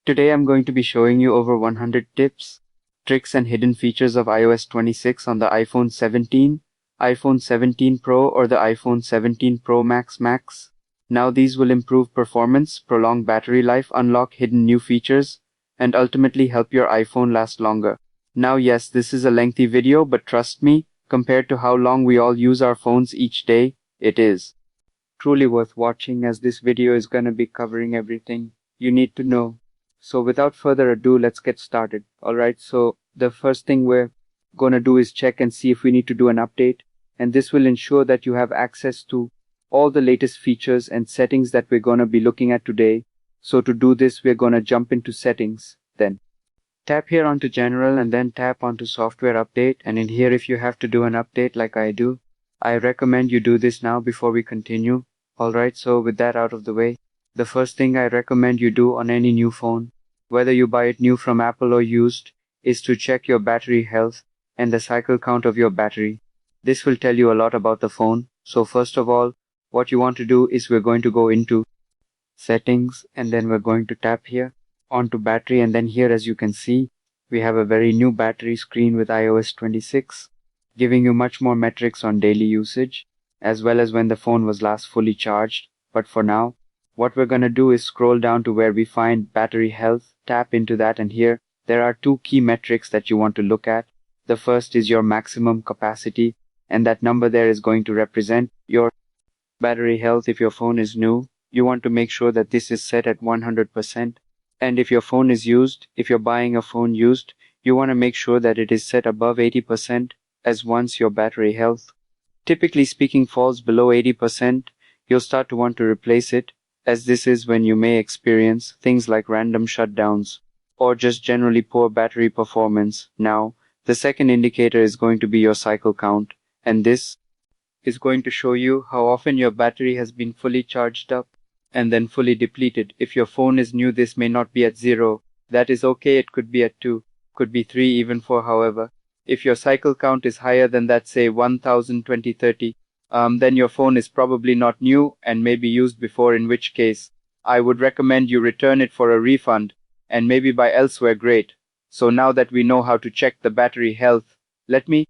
Today I'm going to be showing you over 100 tips, tricks and hidden features of iOS 26 on the iPhone 17, iPhone 17 Pro or the iPhone 17 Pro Max Max. Now these will improve performance, prolong battery life, unlock hidden new features, and ultimately help your iPhone last longer. Now yes, this is a lengthy video, but trust me, compared to how long we all use our phones each day, it is truly worth watching as this video is gonna be covering everything you need to know. So without further ado, let's get started. Alright, so the first thing we're gonna do is check and see if we need to do an update, and this will ensure that you have access to all the latest features and settings that we're gonna be looking at today. So to do this, we're gonna jump into settings, then tap here onto general and then tap onto software update, and in here if you have to do an update like I do, I recommend you do this now before we continue. Alright, so with that out of the way, the first thing I recommend you do on any new phone, whether you buy it new from Apple or used, is to check your battery health and the cycle count of your battery. This will tell you a lot about the phone. So first of all, what you want to do is we're going to go into settings and then we're going to tap here onto battery, and then here as you can see, we have a very new battery screen with iOS 26, giving you much more metrics on daily usage, as well as when the phone was last fully charged. But for now, what we're going to do is scroll down to where we find battery health, tap into that, and here there are two key metrics that you want to look at. The first is your maximum capacity, and that number there is going to represent your battery health. If your phone is new, you want to make sure that this is set at 100%. And if your phone is used, if you're buying a phone used, you want to make sure that it is set above 80%, as once your battery health, typically speaking, falls below 80%, you'll start to want to replace it, as this is when you may experience things like random shutdowns or just generally poor battery performance. Now, the second indicator is going to be your cycle count, and this is going to show you how often your battery has been fully charged up and then fully depleted. If your phone is new, this may not be at 0. That is okay, it could be at 2, could be 3, even 4. However, if your cycle count is higher than that, say 1000, 20, 30, then your phone is probably not new and may be used before, in which case I would recommend you return it for a refund and maybe buy elsewhere. Great. So now that we know how to check the battery health, let me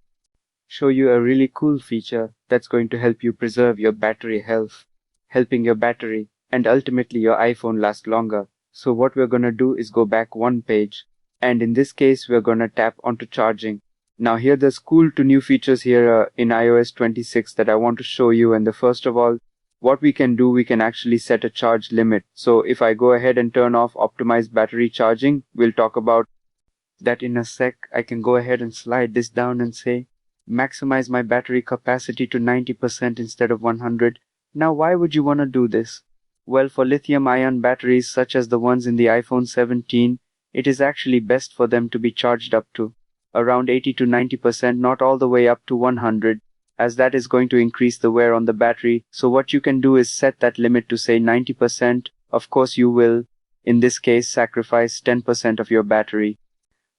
show you a really cool feature that's going to help you preserve your battery health, helping your battery and ultimately your iPhone last longer. So what we're going to do is go back one page, and in this case we're going to tap onto charging. Now here there's cool to new features here in iOS 26 that I want to show you, and the first of all, what we can do, we can actually set a charge limit. So if I go ahead and turn off optimized battery charging, we'll talk about that in a sec. I can go ahead and slide this down and say maximize my battery capacity to 90% instead of 100. Now why would you want to do this? Well, for lithium-ion batteries such as the ones in the iPhone 17, it is actually best for them to be charged up to around 80 to 90%, not all the way up to 100, as that is going to increase the wear on the battery. So what you can do is set that limit to say 90%. Of course, you will, in this case, sacrifice 10% of your battery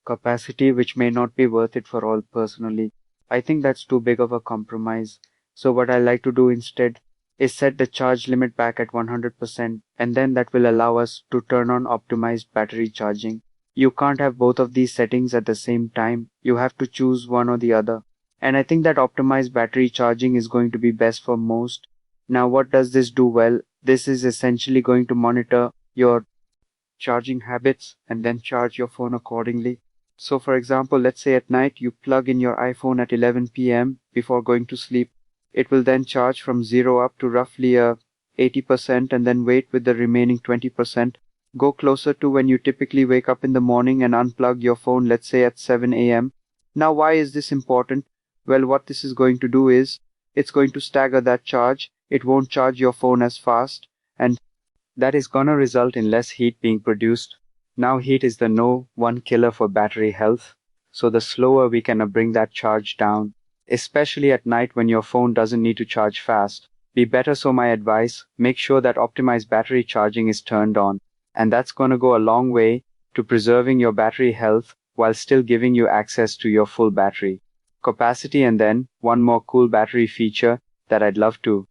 capacity, which may not be worth it for all. Personally, I think that's too big of a compromise. So what I like to do instead is set the charge limit back at 100%, and then that will allow us to turn on optimized battery charging. You can't have both of these settings at the same time. You have to choose one or the other. And I think that optimized battery charging is going to be best for most. Now what does this do? Well, this is essentially going to monitor your charging habits and then charge your phone accordingly. So for example, let's say at night you plug in your iPhone at 11 p.m. before going to sleep. It will then charge from 0 up to roughly 80% and then wait with the remaining 20%. Go closer to when you typically wake up in the morning and unplug your phone, let's say at 7 a.m. Now why is this important? Well, what this is going to do is it's going to stagger that charge. It won't charge your phone as fast, and that is gonna result in less heat being produced. Now heat is the no one killer for battery health, so the slower we can bring that charge down, especially at night when your phone doesn't need to charge fast, be better. So my advice, make sure that optimized battery charging is turned on, and that's going to go a long way to preserving your battery health while still giving you access to your full battery capacity. And then one more cool battery feature that I'd love to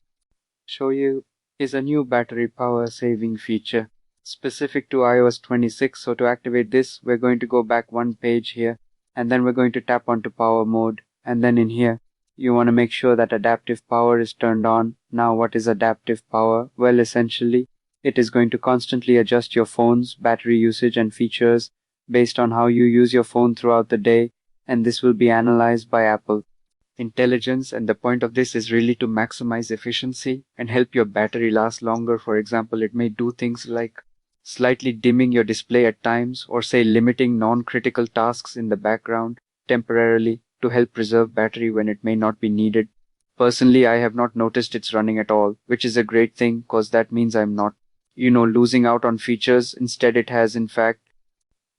show you is a new battery power saving feature. specific to iOS 26. So to activate this, we're going to go back one page here, and then we're going to tap onto power mode. And then in here, you want to make sure that adaptive power is turned on. Now, what is adaptive power? Well, essentially, it is going to constantly adjust your phone's battery usage and features based on how you use your phone throughout the day, and this will be analyzed by Apple intelligence, and the point of this is really to maximize efficiency and help your battery last longer. For example, it may do things like slightly dimming your display at times, or say limiting non-critical tasks in the background temporarily to help preserve battery when it may not be needed. Personally, I have not noticed it's running at all, which is a great thing because that means I'm not, losing out on features. Instead, it has in fact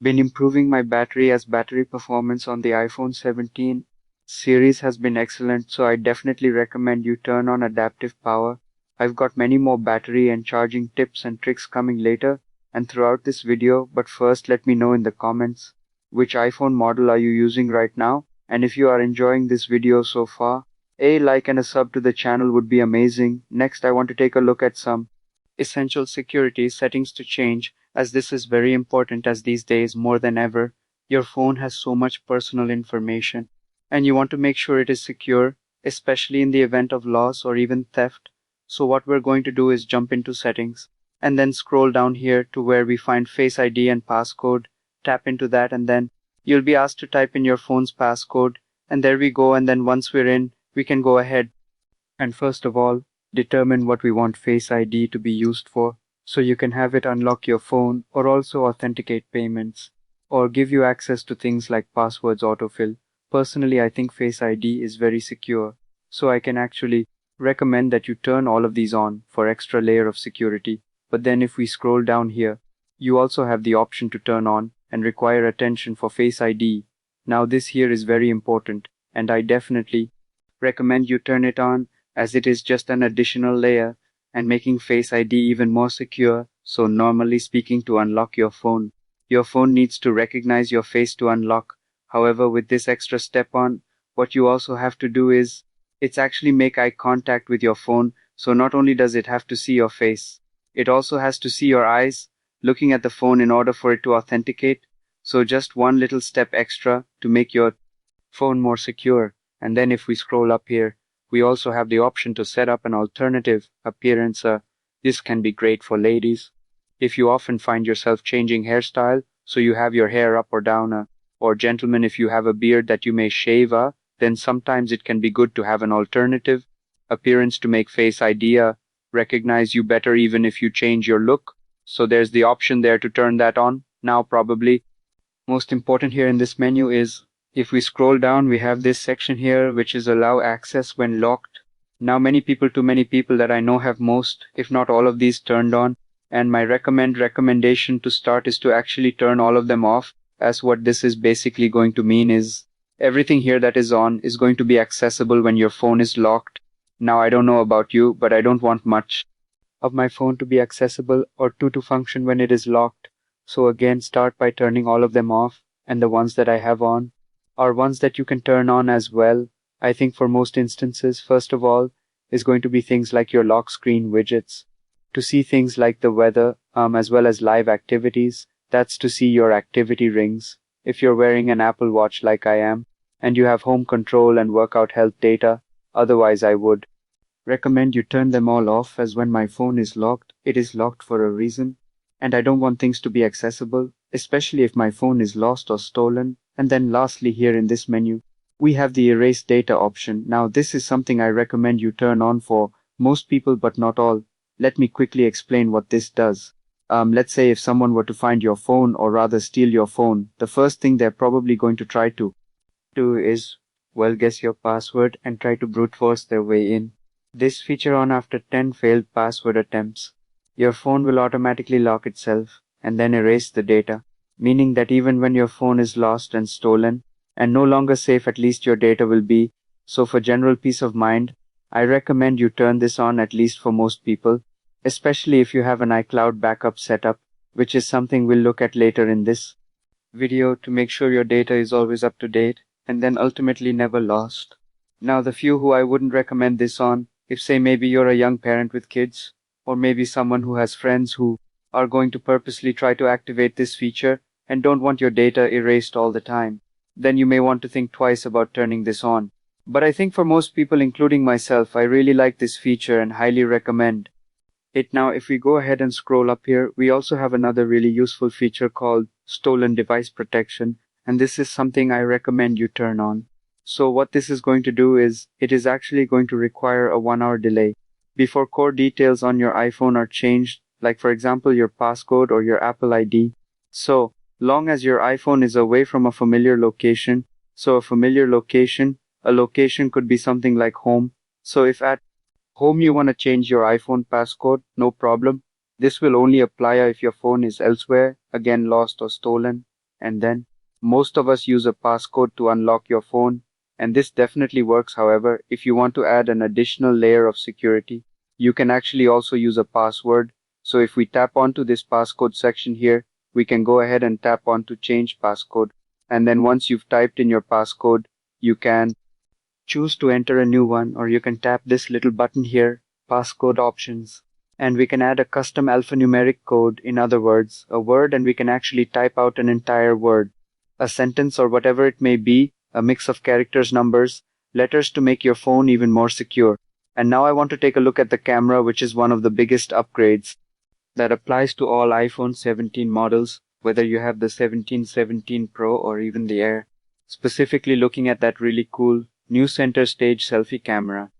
been improving my battery, as battery performance on the iPhone 17 series has been excellent, so I definitely recommend you turn on adaptive power. I've got many more battery and charging tips and tricks coming later and throughout this video, but first let me know in the comments which iPhone model are you using right now, and if you are enjoying this video so far, a like and a sub to the channel would be amazing. Next, I want to take a look at some essential security settings to change, as this is very important, as these days more than ever your phone has so much personal information and you want to make sure it is secure, especially in the event of loss or even theft. So what we're going to do is jump into settings and then scroll down here to where we find Face ID and passcode. Tap into that and then you'll be asked to type in your phone's passcode, and there we go. And then once we're in, we can go ahead and first of all determine what we want Face ID to be used for, so you can have it unlock your phone or also authenticate payments or give you access to things like passwords autofill. Personally, I think Face ID is very secure, so I can actually recommend that you turn all of these on for extra layer of security. But then if we scroll down here, you also have the option to turn on and require attention for Face ID. Now this here is very important, and I definitely recommend you turn it on, as it is just an additional layer and making Face ID even more secure. So normally speaking, to unlock your phone needs to recognize your face to unlock. However, with this extra step on, what you also have to do is it's actually make eye contact with your phone. So not only does it have to see your face, it also has to see your eyes looking at the phone in order for it to authenticate. So just one little step extra to make your phone more secure. And then if we scroll up here, we also have the option to set up an alternative appearance. This can be great for ladies if you often find yourself changing hairstyle, so you have your hair up or down, or gentlemen, if you have a beard that you may shave, then sometimes it can be good to have an alternative appearance to make Face ID recognize you better even if you change your look. So there's the option there to turn that on. Now probably most important here in this menu is, if we scroll down, we have this section here which is allow access when locked. Now many people that I know have most, if not all of these turned on, and my recommendation to start is to actually turn all of them off, as what this is basically going to mean is everything here that is on is going to be accessible when your phone is locked. Now I don't know about you, but I don't want much of my phone to be accessible or to function when it is locked. So again, start by turning all of them off, and the ones that I have on are ones that you can turn on as well. I think for most instances, first of all, is going to be things like your lock screen widgets, to see things like the weather, as well as live activities. That's to see your activity rings. If you're wearing an Apple Watch like I am, and you have home control and workout health data, otherwise I would recommend you turn them all off, as when my phone is locked, it is locked for a reason, and I don't want things to be accessible, especially if my phone is lost or stolen. And then lastly, here in this menu, we have the erase data option. Now this is something I recommend you turn on for most people, but not all. Let me quickly explain what this does. Let's say if someone were to find your phone, or rather steal your phone, the first thing they're probably going to try to do is, well, guess your password and try to brute force their way in. This feature on after 10 failed password attempts. Your phone will automatically lock itself and then erase the data, meaning that even when your phone is lost and stolen and no longer safe, at least your data will be. So for general peace of mind, I recommend you turn this on, at least for most people, especially if you have an iCloud backup setup, which is something we'll look at later in this video, to make sure your data is always up to date and then ultimately never lost. Now the few who I wouldn't recommend this on, if say maybe you're a young parent with kids, or maybe someone who has friends who are going to purposely try to activate this feature and don't want your data erased all the time, then you may want to think twice about turning this on. But I think for most people, including myself, I really like this feature and highly recommend it. Now, if we go ahead and scroll up here, we also have another really useful feature called stolen device protection, and this is something I recommend you turn on. So what this is going to do is, it is actually going to require a 1 hour delay before core details on your iPhone are changed, like for example your passcode or your Apple ID. So long as your iPhone is away from a familiar location, so a location could be something like home. So if at home you want to change your iPhone passcode, no problem. This will only apply if your phone is elsewhere, again lost or stolen. And then most of us use a passcode to unlock your phone. And this definitely works. However, if you want to add an additional layer of security, you can actually also use a password. So if we tap onto this passcode section here, we can go ahead and tap on to change passcode. And then once you've typed in your passcode, you can choose to enter a new one, or you can tap this little button here, passcode options. And we can add a custom alphanumeric code, in other words, a word, and we can actually type out an entire word, a sentence, or whatever it may be, a mix of characters, numbers, letters to make your phone even more secure. And now I want to take a look at the camera, which is one of the biggest upgrades that applies to all iPhone 17 models, whether you have the 17, 17 Pro, or even the Air. Specifically looking at that really cool new center stage selfie camera.